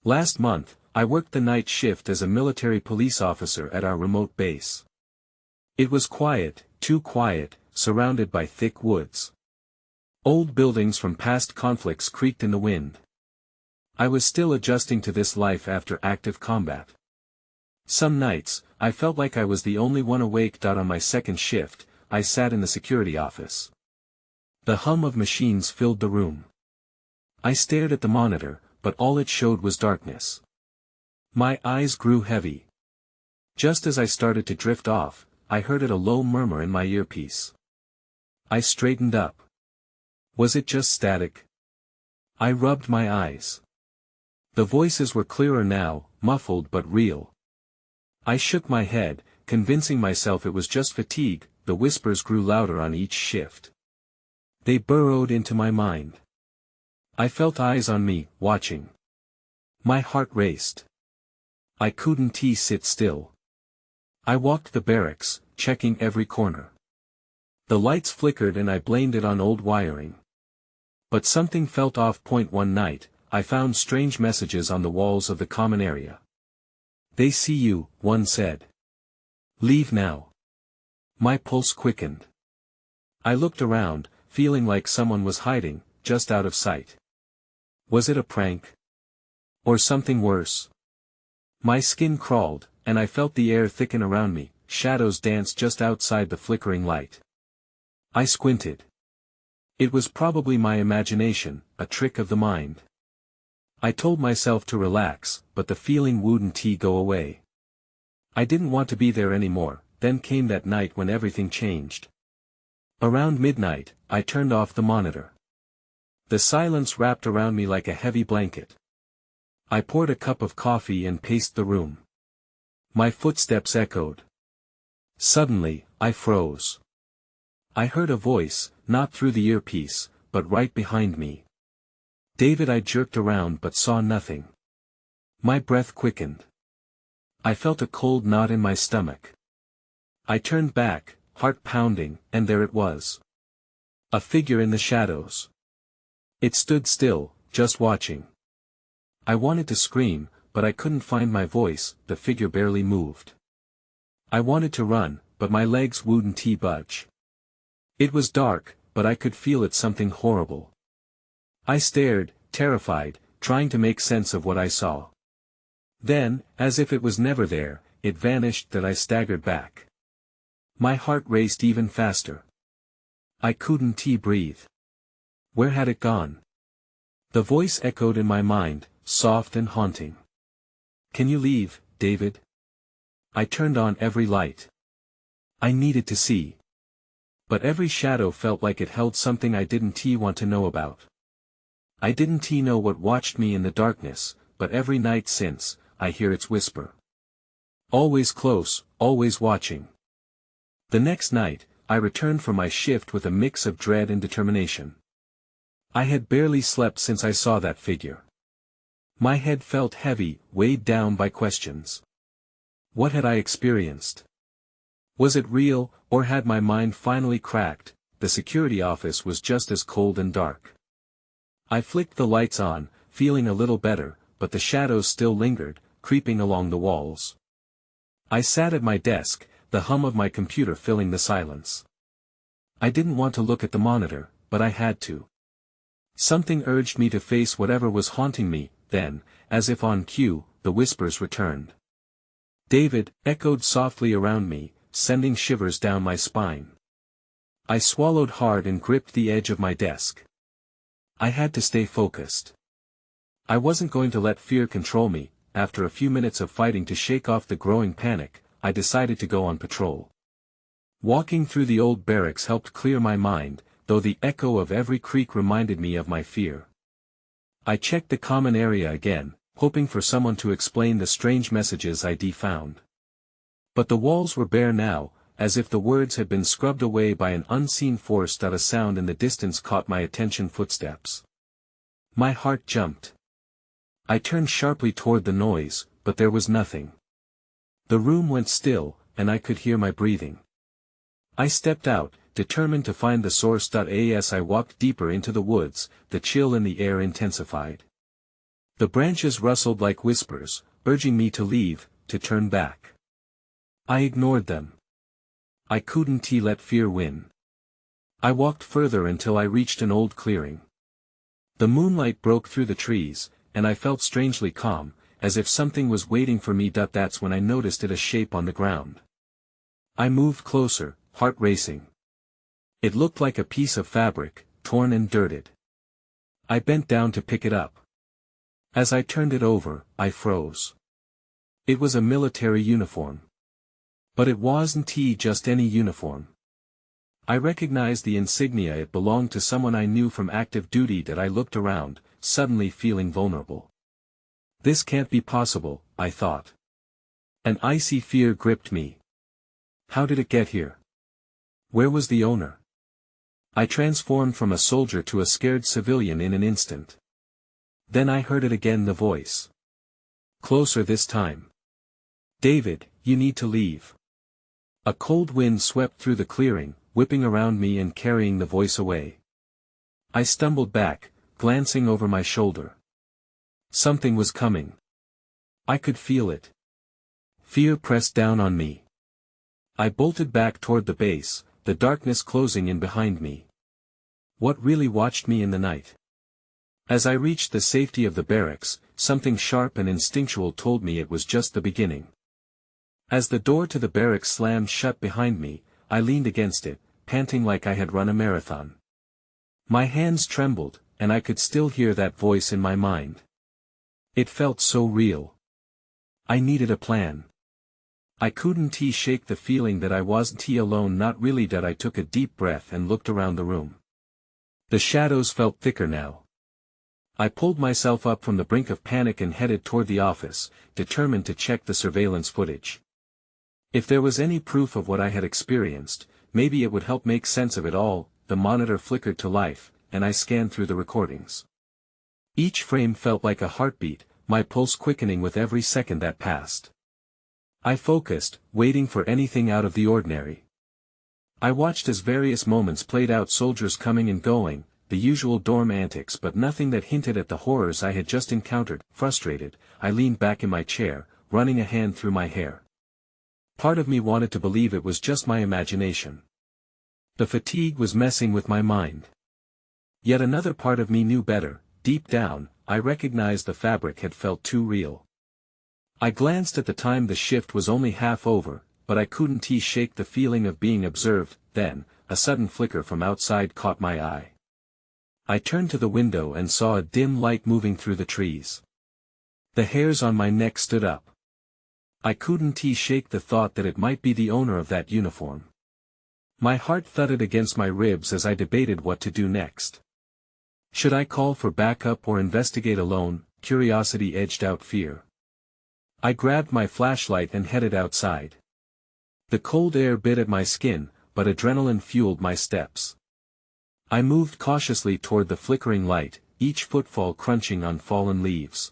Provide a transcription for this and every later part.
Last month, I worked the night shift as a military police officer at our remote base. It was quiet, too quiet, surrounded by thick woods. Old buildings from past conflicts creaked in the wind. I was still adjusting to this life after active combat. Some nights, I felt like I was the only one awake. On my second shift, I sat in the security office. The hum of machines filled the room. I stared at the monitor, but all it showed was darkness. My eyes grew heavy. Just as I started to drift off, I heard a low murmur in my earpiece. I straightened up. Was it just static? I rubbed my eyes. The voices were clearer now, muffled but real. I shook my head, convincing myself it was just fatigue. The whispers grew louder on each shift. They burrowed into my mind. I felt eyes on me, watching. My heart raced. I couldn't sit still. I walked the barracks, checking every corner. The lights flickered and I blamed it on old wiring. But something felt off. One night, I found strange messages on the walls of the common area. "They see you," one said. "Leave now." My pulse quickened. I looked around, feeling like someone was hiding, just out of sight. Was it a prank? Or something worse? My skin crawled, and I felt the air thicken around me. Shadows danced just outside the flickering light. I squinted. It was probably my imagination, a trick of the mind. I told myself to relax, but the feeling wouldn't go away. I didn't want to be there anymore. Then came that night when everything changed. Around midnight, I turned off the monitor. The silence wrapped around me like a heavy blanket. I poured a cup of coffee and paced the room. My footsteps echoed. Suddenly, I froze. I heard a voice, not through the earpiece, but right behind me. "David." I jerked around but saw nothing. My breath quickened. I felt a cold knot in my stomach. I turned back, heart pounding, and there it was. A figure in the shadows. It stood still, just watching. I wanted to scream, but I couldn't find my voice. The figure barely moved. I wanted to run, but my legs wouldn't budge. It was dark, but I could feel it something horrible. I stared, terrified, trying to make sense of what I saw. Then, as if it was never there, it vanished. That I staggered back. My heart raced even faster. I couldn't breathe. Where had it gone? The voice echoed in my mind, soft and haunting. "Can you leave, David?" I turned on every light. I needed to see. But every shadow felt like it held something I didn't want to know about. I didn't know what watched me in the darkness, but every night since, I hear its whisper. Always close, always watching. The next night, I returned from my shift with a mix of dread and determination. I had barely slept since I saw that figure. My head felt heavy, weighed down by questions. What had I experienced? Was it real, or had my mind finally cracked? The security office was just as cold and dark. I flicked the lights on, feeling a little better, but the shadows still lingered, creeping along the walls. I sat at my desk, the hum of my computer filling the silence. I didn't want to look at the monitor, but I had to. Something urged me to face whatever was haunting me. Then, as if on cue, the whispers returned. "David," echoed softly around me, sending shivers down my spine. I swallowed hard and gripped the edge of my desk. I had to stay focused. I wasn't going to let fear control me. After a few minutes of fighting to shake off the growing panic, I decided to go on patrol. Walking through the old barracks helped clear my mind, though the echo of every creak reminded me of my fear. I checked the common area again, hoping for someone to explain the strange messages I'd found. But the walls were bare now, as if the words had been scrubbed away by an unseen force. A sound in the distance caught my attention. Footsteps. My heart jumped. I turned sharply toward the noise, but there was nothing. The room went still, and I could hear my breathing. I stepped out, determined to find the source. As I walked deeper into the woods, the chill in the air intensified. The branches rustled like whispers, urging me to leave, to turn back. I ignored them. I couldn't let fear win. I walked further until I reached an old clearing. The moonlight broke through the trees, and I felt strangely calm, as if something was waiting for me. That's when I noticed a shape on the ground. I moved closer, heart racing. It looked like a piece of fabric, torn and dirted. I bent down to pick it up. As I turned it over, I froze. It was a military uniform. But it wasn't just any uniform. I recognized the insignia. It belonged to someone I knew from active duty. I looked around, suddenly feeling vulnerable. This can't be possible, I thought. An icy fear gripped me. How did it get here? Where was the owner? I transformed from a soldier to a scared civilian in an instant. Then I heard it again, the voice. Closer this time. David, you need to leave. A cold wind swept through the clearing, whipping around me and carrying the voice away. I stumbled back, glancing over my shoulder. Something was coming. I could feel it. Fear pressed down on me. I bolted back toward the base, the darkness closing in behind me. What really watched me in the night? As I reached the safety of the barracks, something sharp and instinctual told me it was just the beginning. As the door to the barracks slammed shut behind me, I leaned against it, panting like I had run a marathon. My hands trembled, and I could still hear that voice in my mind. It felt so real. I needed a plan. I couldn't shake the feeling that I wasn't alone. Not really. I took a deep breath and looked around the room. The shadows felt thicker now. I pulled myself up from the brink of panic and headed toward the office, determined to check the surveillance footage. If there was any proof of what I had experienced, maybe it would help make sense of it all. The monitor flickered to life, and I scanned through the recordings. Each frame felt like a heartbeat, my pulse quickening with every second that passed. I focused, waiting for anything out of the ordinary. I watched as various moments played out, soldiers coming and going, the usual dorm antics, but nothing that hinted at the horrors I had just encountered. Frustrated, I leaned back in my chair, running a hand through my hair. Part of me wanted to believe it was just my imagination. The fatigue was messing with my mind. Yet another part of me knew better. Deep down, I recognized the fabric had felt too real. I glanced at the time. The shift was only half over, but I couldn't shake the feeling of being observed. Then, a sudden flicker from outside caught my eye. I turned to the window and saw a dim light moving through the trees. The hairs on my neck stood up. I couldn't shake the thought that it might be the owner of that uniform. My heart thudded against my ribs as I debated what to do next. Should I call for backup or investigate alone? Curiosity edged out fear. I grabbed my flashlight and headed outside. The cold air bit at my skin, but adrenaline fueled my steps. I moved cautiously toward the flickering light, each footfall crunching on fallen leaves.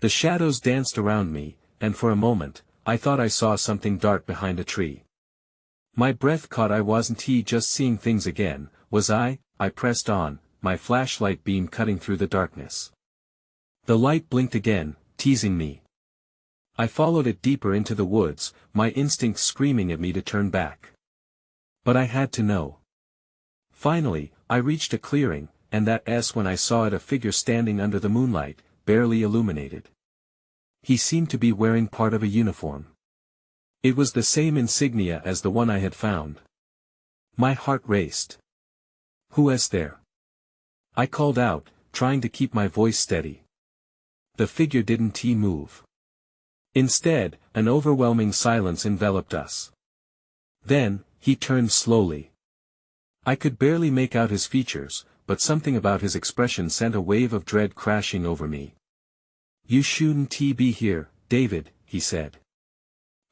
The shadows danced around me, and for a moment, I thought I saw something dart behind a tree. My breath caught. I wasn't just seeing things again, was I? I pressed on, my flashlight beam cutting through the darkness. The light blinked again, teasing me. I followed it deeper into the woods, my instincts screaming at me to turn back. But I had to know. Finally, I reached a clearing, and that's when I saw a figure standing under the moonlight, barely illuminated. He seemed to be wearing part of a uniform. It was the same insignia as the one I had found. My heart raced. "Who is there?" I called out, trying to keep my voice steady. The figure didn't move. Instead, an overwhelming silence enveloped us. Then, he turned slowly. I could barely make out his features, but something about his expression sent a wave of dread crashing over me. "You shouldn't be here, David," he said.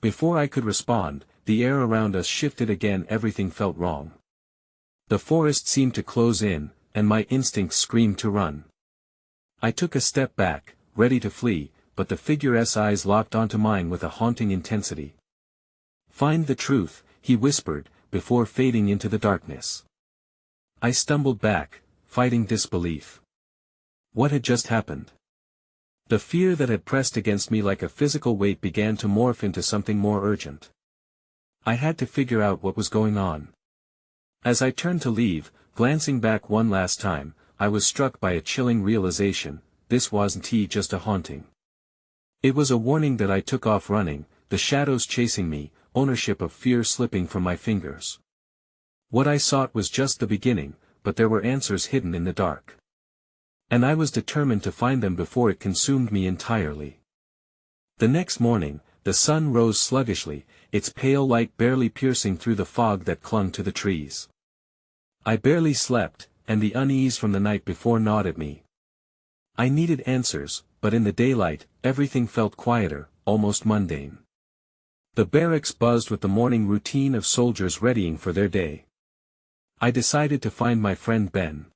Before I could respond, the air around us shifted again. Everything felt wrong. The forest seemed to close in, and my instincts screamed to run. I took a step back, ready to flee, but the figure's eyes locked onto mine with a haunting intensity. "Find the truth," he whispered, before fading into the darkness. I stumbled back, fighting disbelief. What had just happened? The fear that had pressed against me like a physical weight began to morph into something more urgent. I had to figure out what was going on. As I turned to leave, glancing back one last time, I was struck by a chilling realization: this wasn't just a haunting. It was a warning that I took off running, the shadows chasing me, ownership of fear slipping from my fingers. What I sought was just the beginning, but there were answers hidden in the dark. And I was determined to find them before it consumed me entirely. The next morning, the sun rose sluggishly, its pale light barely piercing through the fog that clung to the trees. I barely slept, and the unease from the night before gnawed at me. I needed answers, but in the daylight, everything felt quieter, almost mundane. The barracks buzzed with the morning routine of soldiers readying for their day. I decided to find my friend Ben.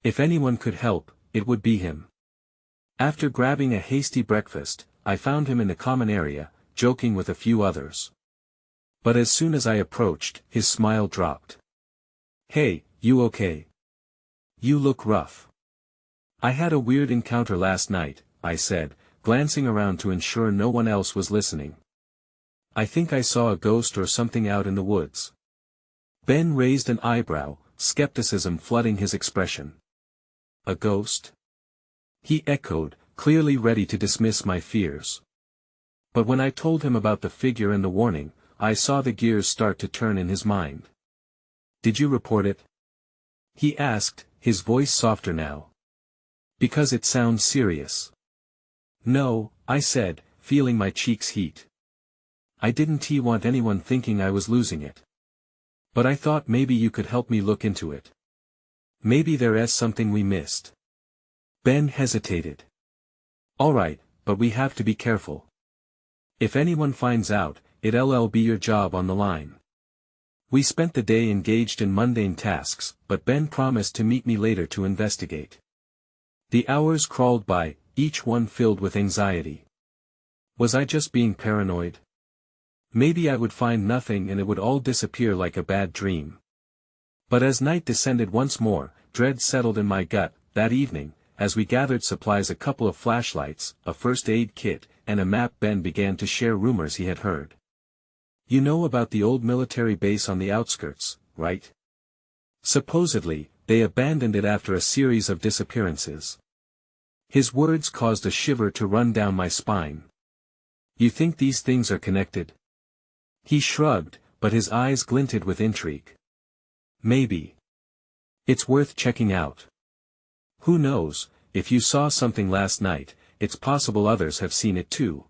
If anyone could help, it would be him. After grabbing a hasty breakfast, I found him in the common area, joking with a few others. But as soon as I approached, his smile dropped. "Hey, you okay? You look rough." "I had a weird encounter last night," I said, glancing around to ensure no one else was listening. "I think I saw a ghost or something out in the woods." Ben raised an eyebrow, skepticism flooding his expression. "A ghost?" he echoed, clearly ready to dismiss my fears. But when I told him about the figure and the warning, I saw the gears start to turn in his mind. "Did you report it?" he asked, his voice softer now. "Because it sounds serious." "No," I said, feeling my cheeks heat. "I didn't want anyone thinking I was losing it. But I thought maybe you could help me look into it. Maybe there's something we missed." Ben hesitated. "All right, but we have to be careful. If anyone finds out, it'll be your job on the line." We spent the day engaged in mundane tasks, but Ben promised to meet me later to investigate. The hours crawled by, each one filled with anxiety. Was I just being paranoid? Maybe I would find nothing and it would all disappear like a bad dream. But as night descended once more, dread settled in my gut. That evening, as we gathered supplies, a couple of flashlights, a first aid kit, and a map, Ben began to share rumors he had heard. "You know about the old military base on the outskirts, right? Supposedly, they abandoned it after a series of disappearances." His words caused a shiver to run down my spine. "You think these things are connected?" He shrugged, but his eyes glinted with intrigue. "Maybe. It's worth checking out. Who knows, if you saw something last night, it's possible others have seen it too."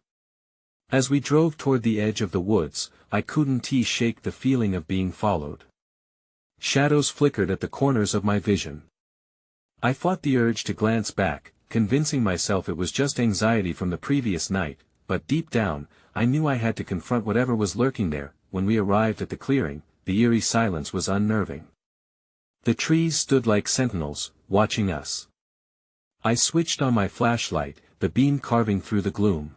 As we drove toward the edge of the woods, I couldn't shake the feeling of being followed. Shadows flickered at the corners of my vision. I fought the urge to glance back, convincing myself it was just anxiety from the previous night, but deep down, I knew I had to confront whatever was lurking there. When we arrived at the clearing, the eerie silence was unnerving. The trees stood like sentinels, watching us. I switched on my flashlight, the beam carving through the gloom.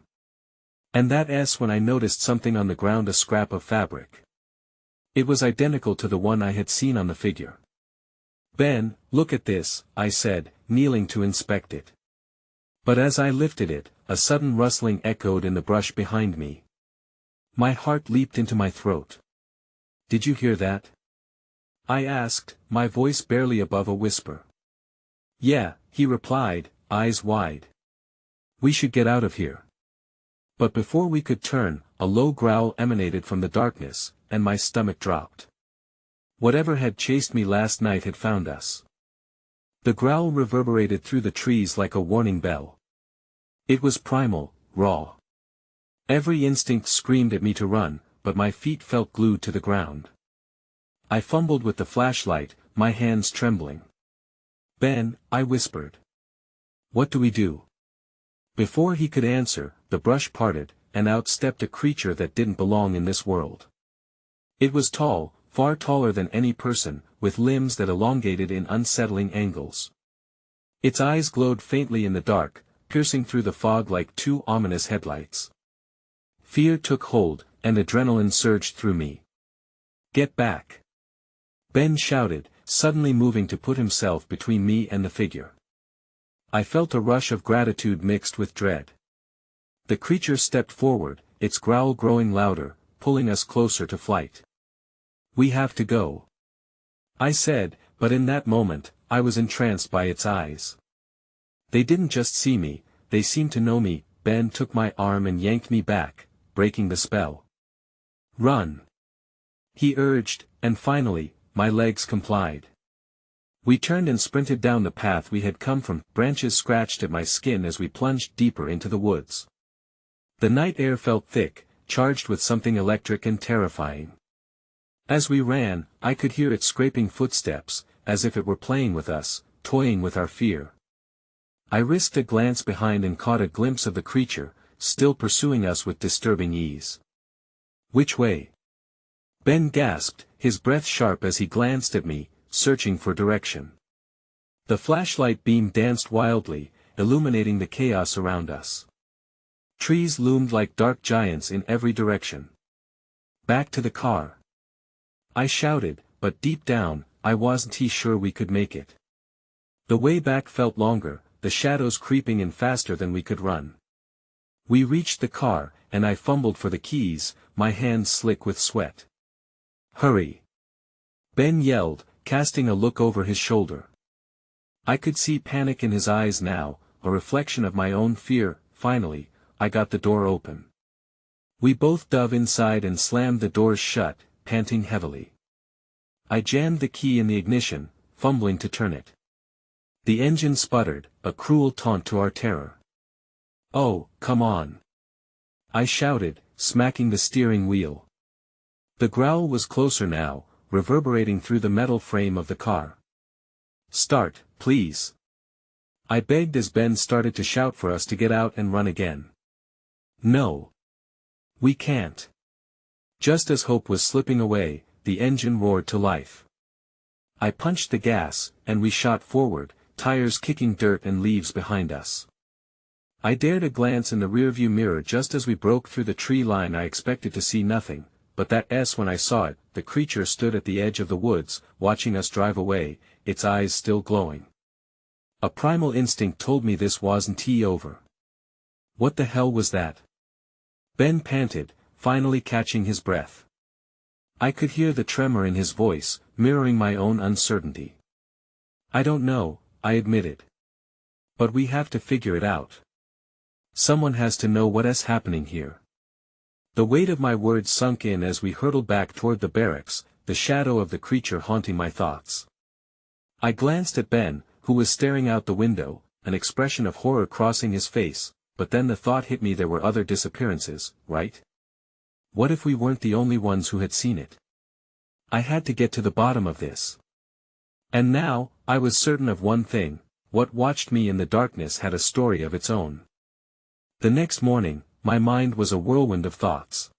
And that's when I noticed something on the ground, a scrap of fabric. It was identical to the one I had seen on the figure. "Ben, look at this," I said, kneeling to inspect it. But as I lifted it, a sudden rustling echoed in the brush behind me. My heart leaped into my throat. "Did you hear that?" I asked, my voice barely above a whisper. "Yeah," he replied, eyes wide. "We should get out of here." But before we could turn, a low growl emanated from the darkness, and my stomach dropped. Whatever had chased me last night had found us. The growl reverberated through the trees like a warning bell. It was primal, raw. Every instinct screamed at me to run, but my feet felt glued to the ground. I fumbled with the flashlight, my hands trembling. "Ben," I whispered. "What do we do?" Before he could answer, the brush parted, and out stepped a creature that didn't belong in this world. It was tall, far taller than any person, with limbs that elongated in unsettling angles. Its eyes glowed faintly in the dark, piercing through the fog like two ominous headlights. Fear took hold, and adrenaline surged through me. "Get back!" Ben shouted, suddenly moving to put himself between me and the figure. I felt a rush of gratitude mixed with dread. The creature stepped forward, its growl growing louder, pulling us closer to flight. "We have to go," I said, but in that moment, I was entranced by its eyes. They didn't just see me, they seemed to know me. Ben took my arm and yanked me back, breaking the spell. "Run," he urged, and finally, my legs complied. We turned and sprinted down the path we had come from. Branches scratched at my skin as we plunged deeper into the woods. The night air felt thick, charged with something electric and terrifying. As we ran, I could hear its scraping footsteps, as if it were playing with us, toying with our fear. I risked a glance behind and caught a glimpse of the creature, still pursuing us with disturbing ease. "Which way?" Ben gasped, his breath sharp as he glanced at me, searching for direction. The flashlight beam danced wildly, illuminating the chaos around us. Trees loomed like dark giants in every direction. "Back to the car," I shouted, but deep down, I wasn't sure we could make it. The way back felt longer, the shadows creeping in faster than we could run. We reached the car, and I fumbled for the keys, my hands slick with sweat. "Hurry!" Ben yelled, casting a look over his shoulder. I could see panic in his eyes now, a reflection of my own fear. Finally, I got the door open. We both dove inside and slammed the doors shut, panting heavily. I jammed the key in the ignition, fumbling to turn it. The engine sputtered, a cruel taunt to our terror. "Oh, come on!" I shouted, smacking the steering wheel. The growl was closer now, reverberating through the metal frame of the car. "Start, please," I begged as Ben started to shout for us to get out and run again. "No. We can't." Just as hope was slipping away, the engine roared to life. I punched the gas, and we shot forward, tires kicking dirt and leaves behind us. I dared a glance in the rearview mirror just as we broke through the tree line. I expected to see nothing, but when I saw it, the creature stood at the edge of the woods, watching us drive away, its eyes still glowing. A primal instinct told me this wasn't over. What the hell was that? Ben panted, finally catching his breath. I could hear the tremor in his voice, mirroring my own uncertainty. "I don't know," I admitted. "But we have to figure it out. Someone has to know what's happening here." The weight of my words sunk in as we hurtled back toward the barracks, the shadow of the creature haunting my thoughts. I glanced at Ben, who was staring out the window, an expression of horror crossing his face, but then the thought hit me: there were other disappearances, right? What if we weren't the only ones who had seen it? I had to get to the bottom of this. And now, I was certain of one thing: what watched me in the darkness had a story of its own. The next morning, my mind was a whirlwind of thoughts.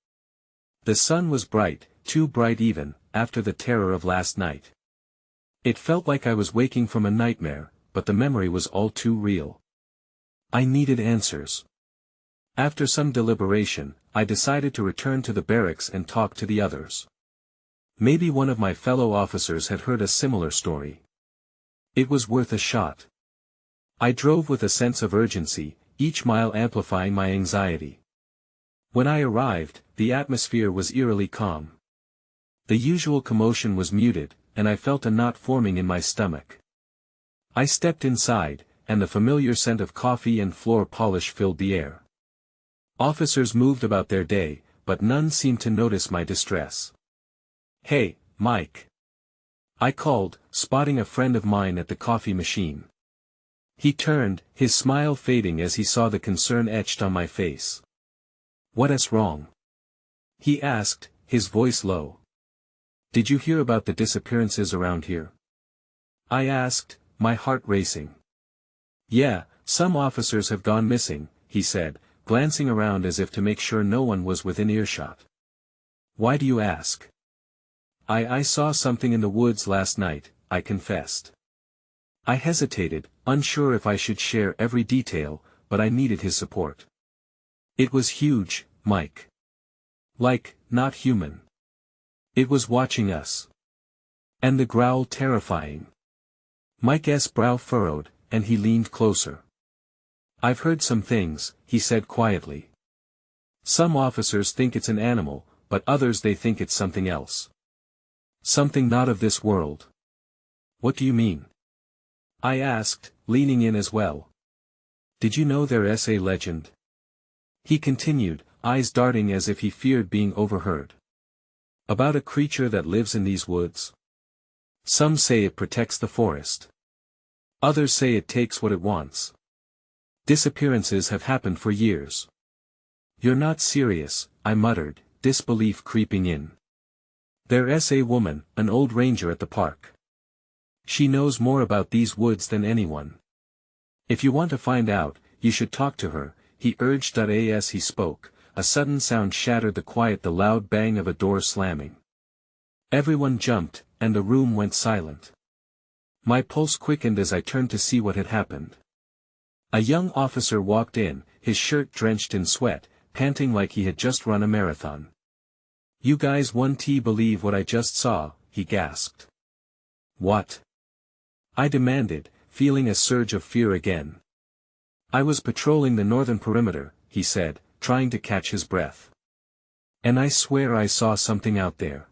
The sun was bright, too bright even, after the terror of last night. It felt like I was waking from a nightmare, but the memory was all too real. I needed answers. After some deliberation, I decided to return to the barracks and talk to the others. Maybe one of my fellow officers had heard a similar story. It was worth a shot. I drove with a sense of urgency, each mile amplifying my anxiety. When I arrived, the atmosphere was eerily calm. The usual commotion was muted, and I felt a knot forming in my stomach. I stepped inside, and the familiar scent of coffee and floor polish filled the air. Officers moved about their day, but none seemed to notice my distress. "Hey, Mike," I called, spotting a friend of mine at the coffee machine. He turned, his smile fading as he saw the concern etched on my face. "What's wrong?" he asked, his voice low. "Did you hear about the disappearances around here?" I asked, my heart racing. "Yeah, some officers have gone missing," he said, glancing around as if to make sure no one was within earshot. "Why do you ask?" I saw something in the woods last night," I confessed. I hesitated, unsure if I should share every detail, but I needed his support. "It was huge, Mike. Like, not human. It was watching us. And the growl terrifying." Mike's brow furrowed, and he leaned closer. "I've heard some things," he said quietly. "Some officers think it's an animal, but others they think it's something else. Something not of this world." "What do you mean?" I asked, leaning in as well. "Did you know there's a legend?" He continued, eyes darting as if he feared being overheard. "About a creature that lives in these woods. Some say it protects the forest. Others say it takes what it wants. Disappearances have happened for years." "You're not serious," I muttered, disbelief creeping in. "There's a woman, an old ranger at the park. She knows more about these woods than anyone. If you want to find out, you should talk to her," he urged. As he spoke, a sudden sound shattered the quiet, the loud bang of a door slamming. Everyone jumped, and the room went silent. My pulse quickened as I turned to see what had happened. A young officer walked in, his shirt drenched in sweat, panting like he had just run a marathon. "You guys won't believe what I just saw," he gasped. "What?" I demanded, feeling a surge of fear again. "I was patrolling the northern perimeter," he said, trying to catch his breath. "And I swear I saw something out there.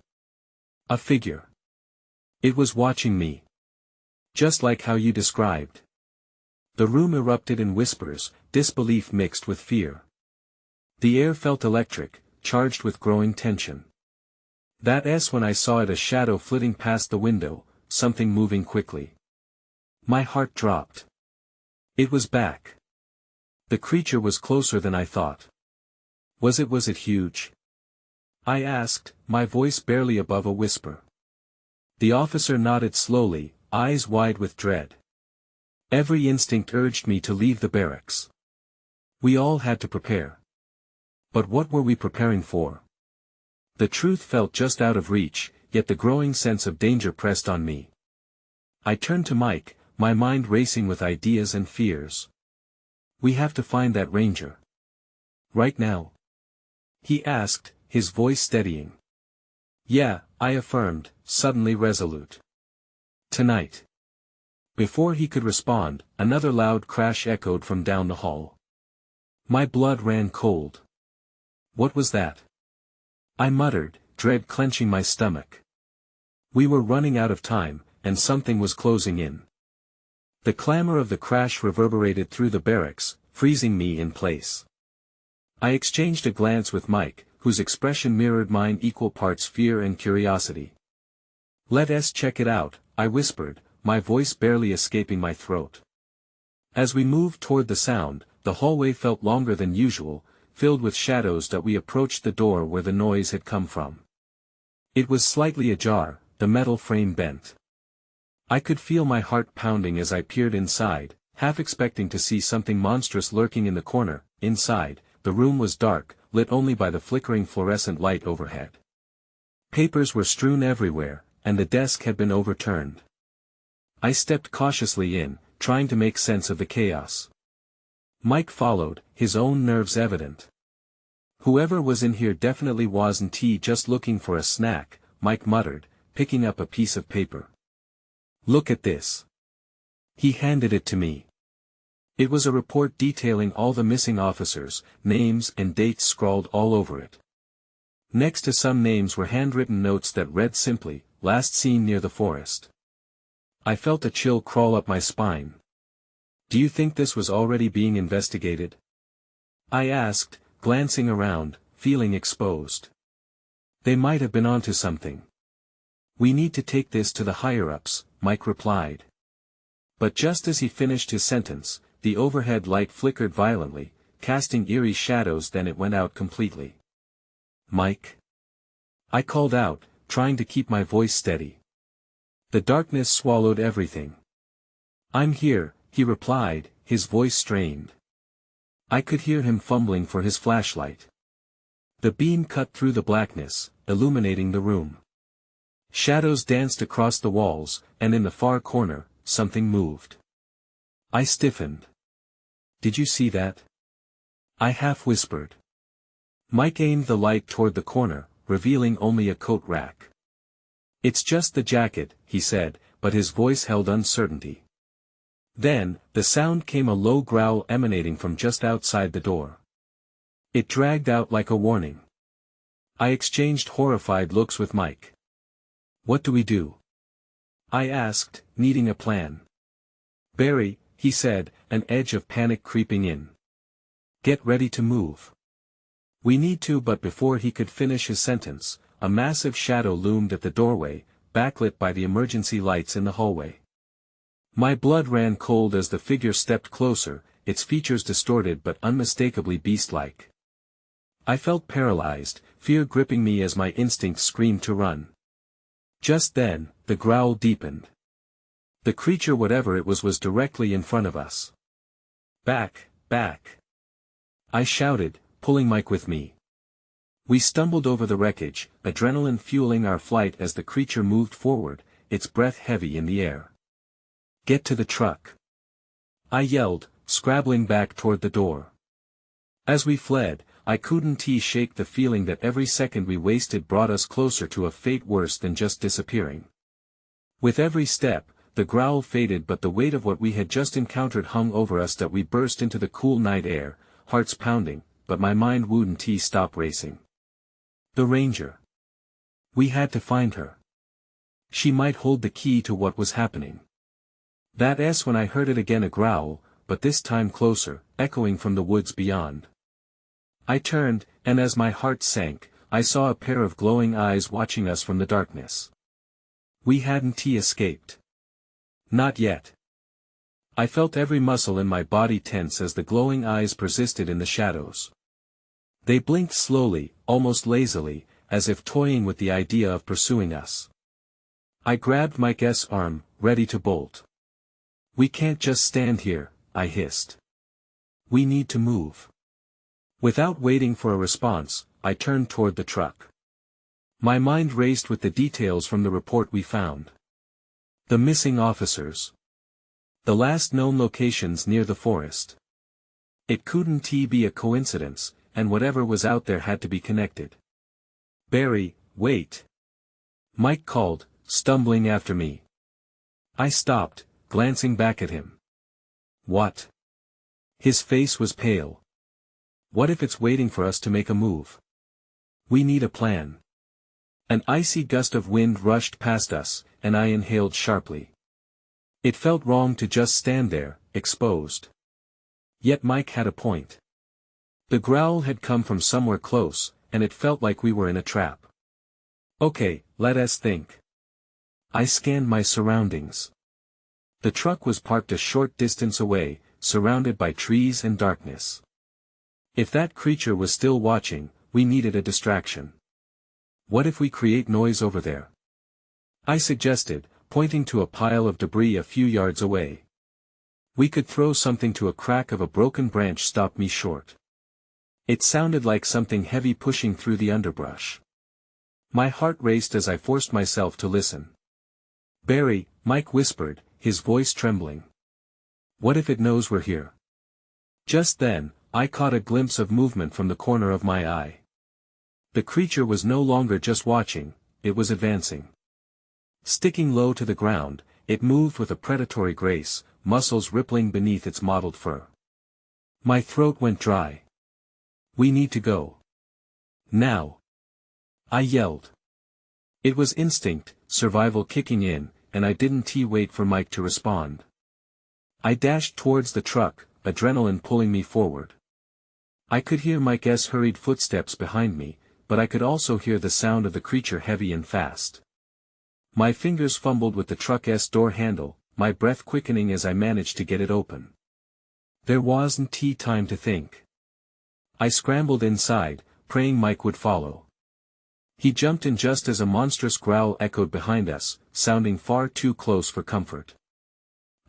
A figure. It was watching me. Just like how you described." The room erupted in whispers, disbelief mixed with fear. The air felt electric, charged with growing tension. That's when I saw it, a shadow flitting past the window, something moving quickly. My heart dropped. It was back. The creature was closer than I thought. Was it huge?" I asked, my voice barely above a whisper. The officer nodded slowly, eyes wide with dread. Every instinct urged me to leave the barracks. We all had to prepare. But what were we preparing for? The truth felt just out of reach, yet the growing sense of danger pressed on me. I turned to Mike, my mind racing with ideas and fears. "We have to find that ranger. Right now?" he asked, his voice steadying. "Yeah," I affirmed, suddenly resolute. "Tonight." Before he could respond, another loud crash echoed from down the hall. My blood ran cold. What was that? I muttered, dread clenching my stomach. We were running out of time, and something was closing in. The clamor of the crash reverberated through the barracks, freezing me in place. I exchanged a glance with Mike, whose expression mirrored mine, equal parts fear and curiosity. "Let's check it out," I whispered, my voice barely escaping my throat. As we moved toward the sound, the hallway felt longer than usual, filled with shadows. That we approached the door where the noise had come from. It was slightly ajar, the metal frame bent. I could feel my heart pounding as I peered inside, half expecting to see something monstrous lurking in the corner. Inside, the room was dark, lit only by the flickering fluorescent light overhead. Papers were strewn everywhere, and the desk had been overturned. I stepped cautiously in, trying to make sense of the chaos. Mike followed, his own nerves evident. "Whoever was in here definitely wasn't just looking for a snack," Mike muttered, picking up a piece of paper. "Look at this." He handed it to me. It was a report detailing all the missing officers, names and dates scrawled all over it. Next to some names were handwritten notes that read simply, "Last seen near the forest." I felt a chill crawl up my spine. "Do you think this was already being investigated?" I asked, glancing around, feeling exposed. "They might have been onto something. We need to take this to the higher-ups," Mike replied. But just as he finished his sentence, the overhead light flickered violently, casting eerie shadows. Then it went out completely. "Mike?" I called out, trying to keep my voice steady. The darkness swallowed everything. "I'm here," he replied, his voice strained. I could hear him fumbling for his flashlight. The beam cut through the blackness, illuminating the room. Shadows danced across the walls, and in the far corner, something moved. I stiffened. "Did you see that?" I half whispered. Mike aimed the light toward the corner, revealing only a coat rack. "It's just the jacket," he said, but his voice held uncertainty. Then, the sound came, a low growl emanating from just outside the door. It dragged out like a warning. I exchanged horrified looks with Mike. "What do we do?" I asked, needing a plan. "Barry," he said, an edge of panic creeping in. "Get ready to move. We need to," but before he could finish his sentence, a massive shadow loomed at the doorway, backlit by the emergency lights in the hallway. My blood ran cold as the figure stepped closer, its features distorted but unmistakably beast-like. I felt paralyzed, fear gripping me as my instincts screamed to run. Just then, the growl deepened. The creature, whatever it was directly in front of us. "Back, back!" I shouted, pulling Mike with me. We stumbled over the wreckage, adrenaline fueling our flight as the creature moved forward, its breath heavy in the air. "Get to the truck!" I yelled, scrabbling back toward the door. As we fled, I couldn't shake the feeling that every second we wasted brought us closer to a fate worse than just disappearing. With every step, the growl faded, but the weight of what we had just encountered hung over us that we burst into the cool night air, hearts pounding, but my mind wouldn't stop racing. The Ranger. We had to find her. She might hold the key to what was happening. That's when I heard it again, a growl, but this time closer, echoing from the woods beyond. I turned, and as my heart sank, I saw a pair of glowing eyes watching us from the darkness. We hadn't escaped. Not yet. I felt every muscle in my body tense as the glowing eyes persisted in the shadows. They blinked slowly, almost lazily, as if toying with the idea of pursuing us. I grabbed Mike's arm, ready to bolt. "We can't just stand here," I hissed. "We need to move." Without waiting for a response, I turned toward the truck. My mind raced with the details from the report we found. The missing officers. The last known locations near the forest. It couldn't be a coincidence, and whatever was out there had to be connected. "Barry, wait!" Mike called, stumbling after me. I stopped, glancing back at him. "What?" His face was pale. "What if it's waiting for us to make a move? We need a plan." An icy gust of wind rushed past us, and I inhaled sharply. It felt wrong to just stand there, exposed. Yet Mike had a point. The growl had come from somewhere close, and it felt like we were in a trap. "Okay, let us think." I scanned my surroundings. The truck was parked a short distance away, surrounded by trees and darkness. If that creature was still watching, we needed a distraction. "What if we create noise over there?" I suggested, pointing to a pile of debris a few yards away. "We could throw something to a crack of a broken branch," stopped me short. It sounded like something heavy pushing through the underbrush. My heart raced as I forced myself to listen. "Barry," Mike whispered, his voice trembling. "What if it knows we're here?" Just then, I caught a glimpse of movement from the corner of my eye. The creature was no longer just watching, it was advancing. Sticking low to the ground, it moved with a predatory grace, muscles rippling beneath its mottled fur. My throat went dry. "We need to go. Now!" I yelled. It was instinct, survival kicking in, and I didn't wait for Mike to respond. I dashed towards the truck, adrenaline pulling me forward. I could hear Mike's hurried footsteps behind me, but I could also hear the sound of the creature heavy and fast. My fingers fumbled with the truck's door handle, my breath quickening as I managed to get it open. There wasn't time to think. I scrambled inside, praying Mike would follow. He jumped in just as a monstrous growl echoed behind us, sounding far too close for comfort.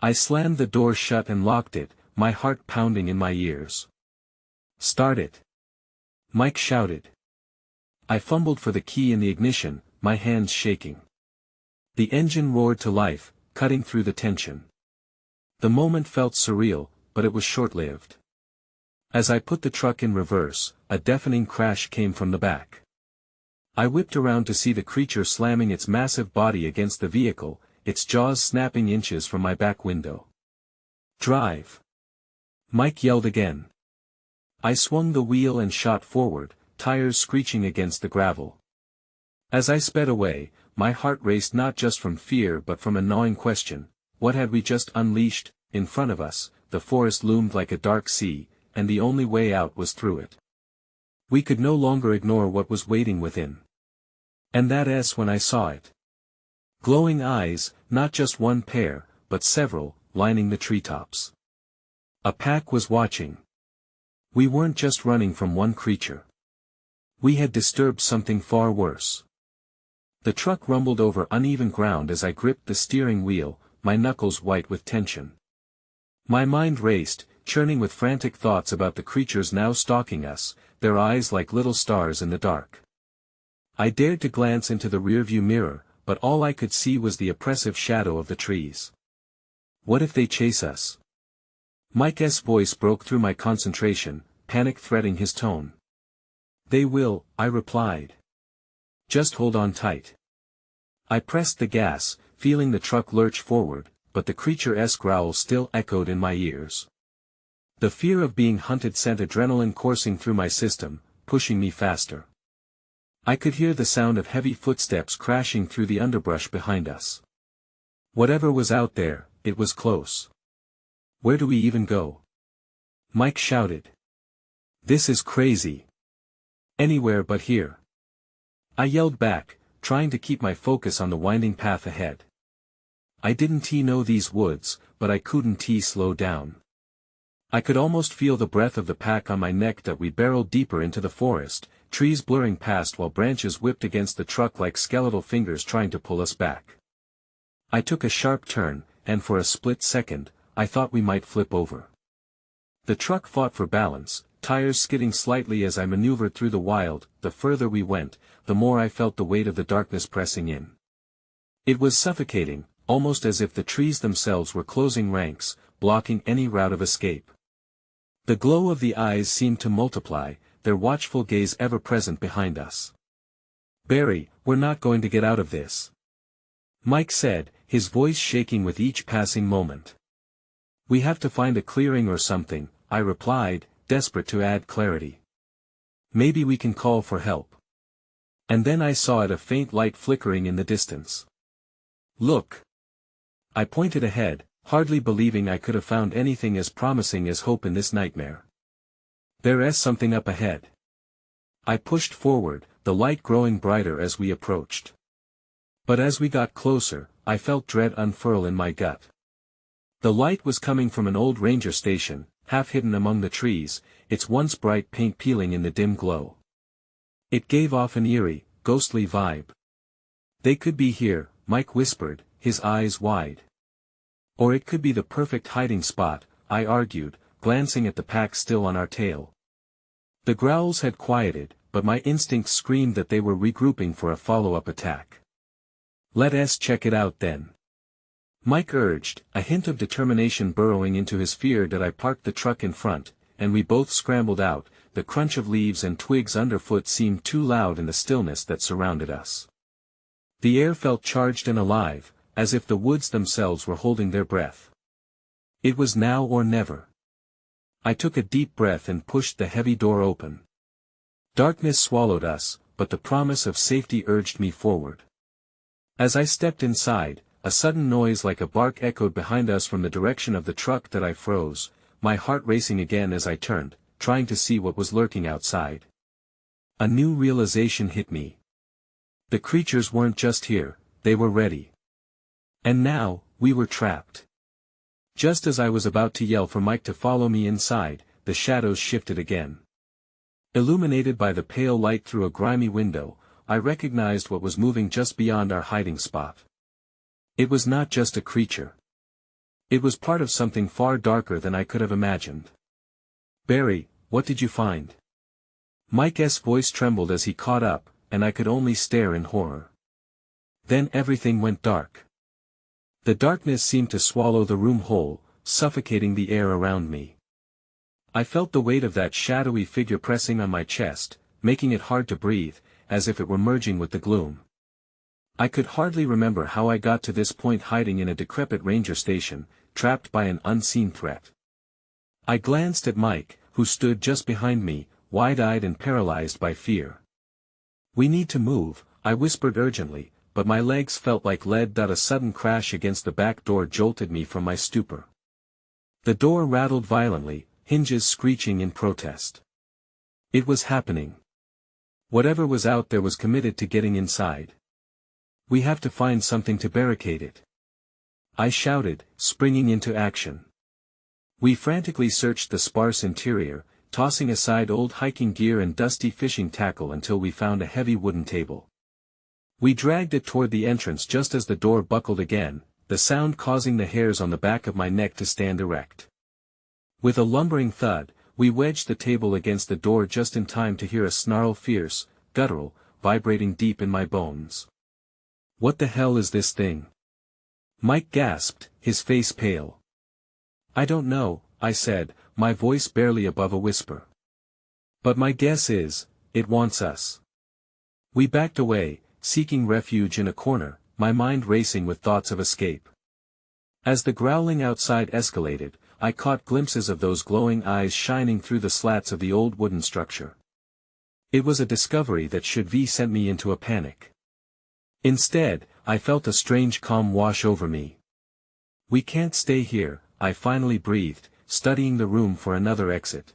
I slammed the door shut and locked it, my heart pounding in my ears. "Start it!" Mike shouted. I fumbled for the key in the ignition, my hands shaking. The engine roared to life, cutting through the tension. The moment felt surreal, but it was short-lived. As I put the truck in reverse, a deafening crash came from the back. I whipped around to see the creature slamming its massive body against the vehicle, its jaws snapping inches from my back window. Drive! Mike yelled again. I swung the wheel and shot forward, tires screeching against the gravel. As I sped away, my heart raced not just from fear but from a gnawing question: what had we just unleashed? In front of us, the forest loomed like a dark sea, and the only way out was through it. We could no longer ignore what was waiting within. And that's when I saw it. Glowing eyes, not just one pair, but several, lining the treetops. A pack was watching. We weren't just running from one creature. We had disturbed something far worse. The truck rumbled over uneven ground as I gripped the steering wheel, my knuckles white with tension. My mind raced, churning with frantic thoughts about the creatures now stalking us, their eyes like little stars in the dark. I dared to glance into the rearview mirror, but all I could see was the oppressive shadow of the trees. What if they chase us? Mike's voice broke through my concentration, panic threading his tone. They will, I replied. Just hold on tight. I pressed the gas, feeling the truck lurch forward, but the creature's growl still echoed in my ears. The fear of being hunted sent adrenaline coursing through my system, pushing me faster. I could hear the sound of heavy footsteps crashing through the underbrush behind us. Whatever was out there, it was close. Where do we even go? Mike shouted. This is crazy. Anywhere but here. I yelled back, trying to keep my focus on the winding path ahead. I didn't know these woods, but I couldn't slow down. I could almost feel the breath of the pack on my neck that we barreled deeper into the forest, trees blurring past while branches whipped against the truck like skeletal fingers trying to pull us back. I took a sharp turn, and for a split second, I thought we might flip over. The truck fought for balance, tires skidding slightly as I maneuvered through the wild. The further we went, the more I felt the weight of the darkness pressing in. It was suffocating, almost as if the trees themselves were closing ranks, blocking any route of escape. The glow of the eyes seemed to multiply, their watchful gaze ever present behind us. Barry, we're not going to get out of this. Mike said, his voice shaking with each passing moment. We have to find a clearing or something, I replied, desperate to add clarity. Maybe we can call for help. And then I saw a faint light flickering in the distance. Look. I pointed ahead, hardly believing I could have found anything as promising as hope in this nightmare. There's something up ahead. I pushed forward, the light growing brighter as we approached. But as we got closer, I felt dread unfurl in my gut. The light was coming from an old ranger station, half hidden among the trees, its once bright paint peeling in the dim glow. It gave off an eerie, ghostly vibe. They could be here, Mike whispered, his eyes wide. Or it could be the perfect hiding spot, I argued, glancing at the pack still on our tail. The growls had quieted, but my instincts screamed that they were regrouping for a follow-up attack. Let's check it out then. Mike urged, a hint of determination burrowing into his fear that I parked the truck in front, and we both scrambled out. The crunch of leaves and twigs underfoot seemed too loud in the stillness that surrounded us. The air felt charged and alive, as if the woods themselves were holding their breath. It was now or never. I took a deep breath and pushed the heavy door open. Darkness swallowed us, but the promise of safety urged me forward. As I stepped inside, a sudden noise like a bark echoed behind us from the direction of the truck that I froze, my heart racing again as I turned, trying to see what was lurking outside. A new realization hit me. The creatures weren't just here, they were ready. And now, we were trapped. Just as I was about to yell for Mike to follow me inside, the shadows shifted again. Illuminated by the pale light through a grimy window, I recognized what was moving just beyond our hiding spot. It was not just a creature. It was part of something far darker than I could have imagined. Barry, what did you find? Mike's voice trembled as he caught up, and I could only stare in horror. Then everything went dark. The darkness seemed to swallow the room whole, suffocating the air around me. I felt the weight of that shadowy figure pressing on my chest, making it hard to breathe, as if it were merging with the gloom. I could hardly remember how I got to this point, hiding in a decrepit ranger station, trapped by an unseen threat. I glanced at Mike, who stood just behind me, wide-eyed and paralyzed by fear. "We need to move," I whispered urgently, but my legs felt like lead. A sudden crash against the back door jolted me from my stupor. The door rattled violently, hinges screeching in protest. It was happening. Whatever was out there was committed to getting inside. "We have to find something to barricade it," I shouted, springing into action. We frantically searched the sparse interior, tossing aside old hiking gear and dusty fishing tackle until we found a heavy wooden table. We dragged it toward the entrance just as the door buckled again, the sound causing the hairs on the back of my neck to stand erect. With a lumbering thud, we wedged the table against the door just in time to hear a snarl, fierce, guttural, vibrating deep in my bones. "What the hell is this thing?" Mike gasped, his face pale. "I don't know," I said, my voice barely above a whisper. "But my guess is, it wants us." We backed away, seeking refuge in a corner, my mind racing with thoughts of escape. As the growling outside escalated, I caught glimpses of those glowing eyes shining through the slats of the old wooden structure. It was a discovery that should have sent me into a panic. Instead, I felt a strange calm wash over me. "We can't stay here," I finally breathed, studying the room for another exit.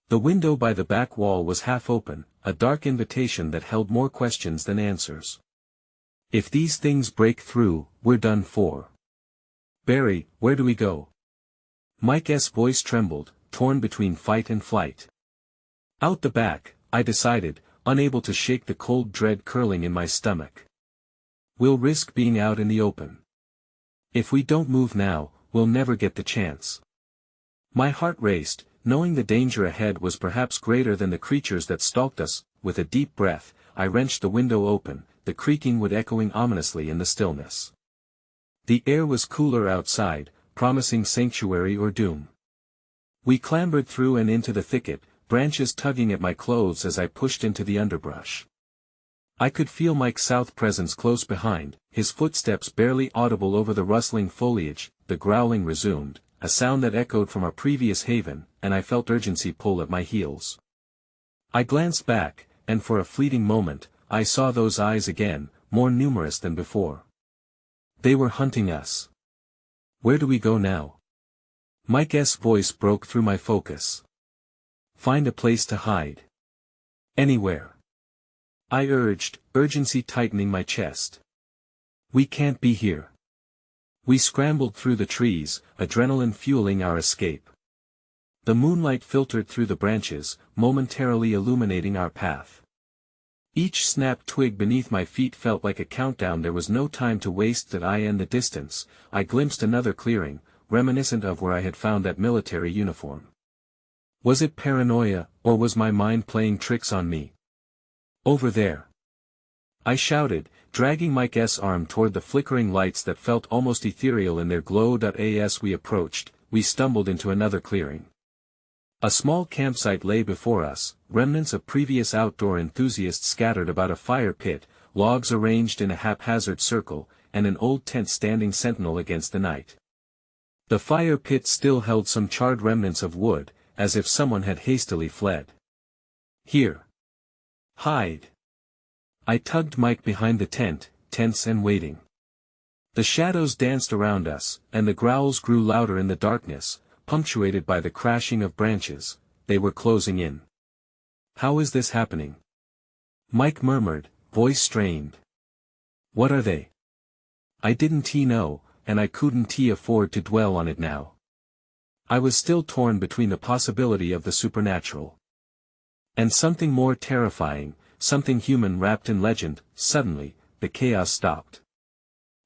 The window by the back wall was half open, a dark invitation that held more questions than answers. "If these things break through, we're done for." "Barry, where do we go?" Mike's voice trembled, torn between fight and flight. "Out the back," I decided, unable to shake the cold dread curling in my stomach. "We'll risk being out in the open. If we don't move now, we'll never get the chance." My heart raced, knowing the danger ahead was perhaps greater than the creatures that stalked us. With a deep breath, I wrenched the window open, the creaking wood echoing ominously in the stillness. The air was cooler outside, promising sanctuary or doom. We clambered through and into the thicket, branches tugging at my clothes as I pushed into the underbrush. I could feel Mike's south presence close behind, his footsteps barely audible over the rustling foliage. The growling resumed, a sound that echoed from our previous haven, and I felt urgency pull at my heels. I glanced back, and for a fleeting moment, I saw those eyes again, more numerous than before. They were hunting us. "Where do we go now?" Mike's voice broke through my focus. "Find a place to hide. Anywhere," I urged, urgency tightening my chest. "We can't be here." We scrambled through the trees, adrenaline fueling our escape. The moonlight filtered through the branches, momentarily illuminating our path. Each snapped twig beneath my feet felt like a countdown. There was no time to waste. In the distance, I glimpsed another clearing, reminiscent of where I had found that military uniform. Was it paranoia, or was my mind playing tricks on me? "Over there!" I shouted, dragging Mike's arm toward the flickering lights that felt almost ethereal in their glow. As we approached, we stumbled into another clearing. A small campsite lay before us, remnants of previous outdoor enthusiasts scattered about a fire pit, logs arranged in a haphazard circle, and an old tent standing sentinel against the night. The fire pit still held some charred remnants of wood, as if someone had hastily fled. "Here. Hide." I tugged Mike behind the tent, tense and waiting. The shadows danced around us, and the growls grew louder in the darkness, punctuated by the crashing of branches. They were closing in. "How is this happening?" Mike murmured, voice strained. "What are they?" I didn't know, and I couldn't afford to dwell on it now. I was still torn between the possibility of the supernatural and something more terrifying, something human wrapped in legend. Suddenly, the chaos stopped.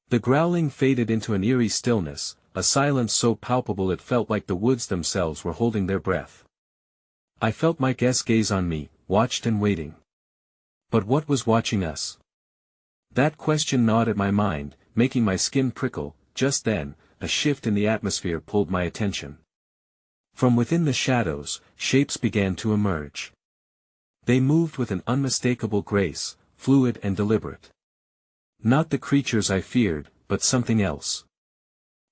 The growling faded into an eerie stillness, a silence so palpable it felt like the woods themselves were holding their breath. I felt Mike's gaze on me, watched and waiting. But what was watching us? That question gnawed at my mind, making my skin prickle. Just then, a shift in the atmosphere pulled my attention. From within the shadows, shapes began to emerge. They moved with an unmistakable grace, fluid and deliberate. Not the creatures I feared, but something else.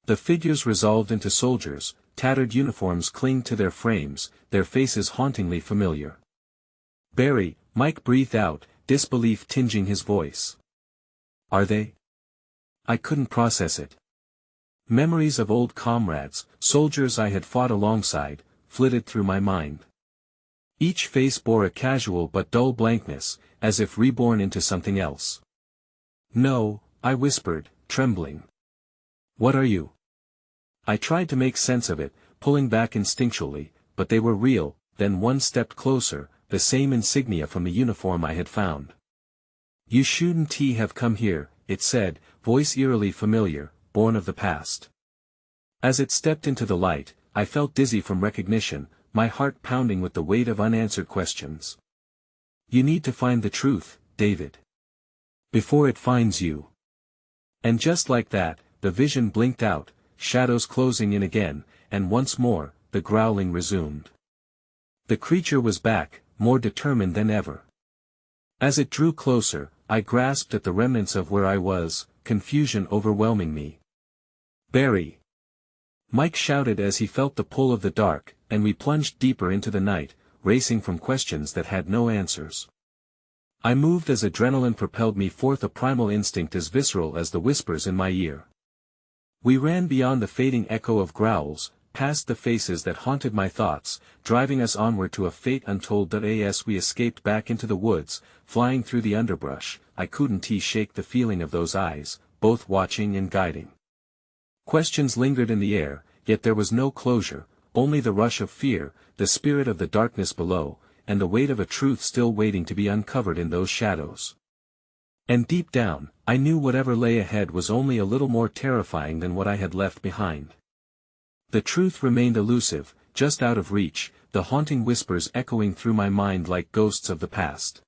The figures resolved into soldiers, tattered uniforms clinged to their frames, their faces hauntingly familiar. "Barry," Mike breathed out, disbelief tinging his voice. "Are they?" I couldn't process it. Memories of old comrades, soldiers I had fought alongside, flitted through my mind. Each face bore a casual but dull blankness, as if reborn into something else. "No," I whispered, trembling. "What are you?" I tried to make sense of it, pulling back instinctually, but they were real. Then one stepped closer, the same insignia from the uniform I had found. "You shouldn't have come here," it said, voice eerily familiar, born of the past. As it stepped into the light, I felt dizzy from recognition, my heart pounding with the weight of unanswered questions. "You need to find the truth, David. Before it finds you." And just like that, the vision blinked out, shadows closing in again, and once more, the growling resumed. The creature was back, more determined than ever. As it drew closer, I grasped at the remnants of where I was, confusion overwhelming me. "Barry!" Mike shouted as he felt the pull of the dark, and we plunged deeper into the night, racing from questions that had no answers. I moved as adrenaline propelled me forth, a primal instinct as visceral as the whispers in my ear. We ran beyond the fading echo of growls, past the faces that haunted my thoughts, driving us onward to a fate untold. As we escaped back into the woods, flying through the underbrush, I couldn't shake the feeling of those eyes, both watching and guiding. Questions lingered in the air, yet there was no closure, only the rush of fear, the spirit of the darkness below, and the weight of a truth still waiting to be uncovered in those shadows. And deep down, I knew whatever lay ahead was only a little more terrifying than what I had left behind. The truth remained elusive, just out of reach, the haunting whispers echoing through my mind like ghosts of the past.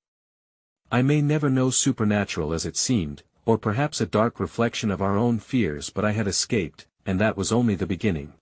I may never know supernatural as it seemed, or perhaps a dark reflection of our own fears, but I had escaped, and that was only the beginning.